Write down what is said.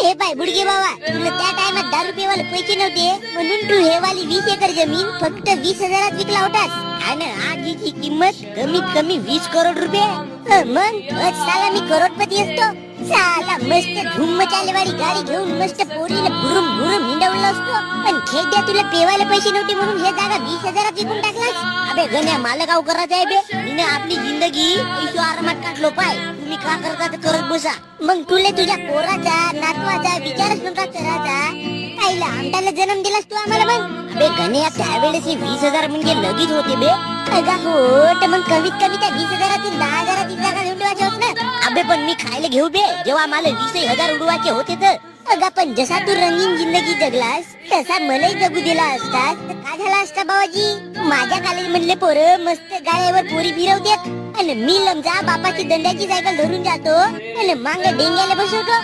हे पाय बुडगे बाबा, तुला त्या टायमात 10 रुपयेवाले पैसे नव्हते म्हणून तू हे वाली 20 एकर जमीन फक्त 20,000 विकला होतास. आणि आज हिची किंमत कमीत कमी 20 करोड रुपये. मग साला मी करोडपती असतो. साला मस्त धूम मचालेवाली गाडी घेऊन मस्त पोरीला भुरुम भुरुम हिंडवलं असतो. पण खेड्या तुला पेवायला पैसे नव्हते म्हणून हे जागा 20,000 विकून टाकलास. अबे गण्या, मला गाव करायचं आहे बे. मी आपली जिंदगी पैसे आरामात काढलो पाय. तुम्ही का करता तर करत बसा. मग तुला तुझ्या पोराचा नातवाचा विचारच नव्हता करायचा. आईला आमटाला जन्म दिलास तू आम्हाला. मग अबे गण्या, त्यावेळेस 20,000 म्हणजे लगीच होते बे. अगा हो, तर मग कमीत कमी त्या 20,000तून 10,000ची जागा घेऊन ठेवायची होत ना. अबे पण मी खायला घेऊ बे जेव्हा मला 20,000 उडवायचे होते तर. अगा पण जसा तू रंगीन जिंदगी जगलास तसा मलाही जगू दिला असतास तर काय झाला असता बाबाजी. माझ्या कॉलेज मधले पोरं मस्त गाड्यावर पोरी फिरवतात आणि मी लमजा बापाची दंड्याची सायकल धरून जातो आणि मांग डेंग्याला बसवतो.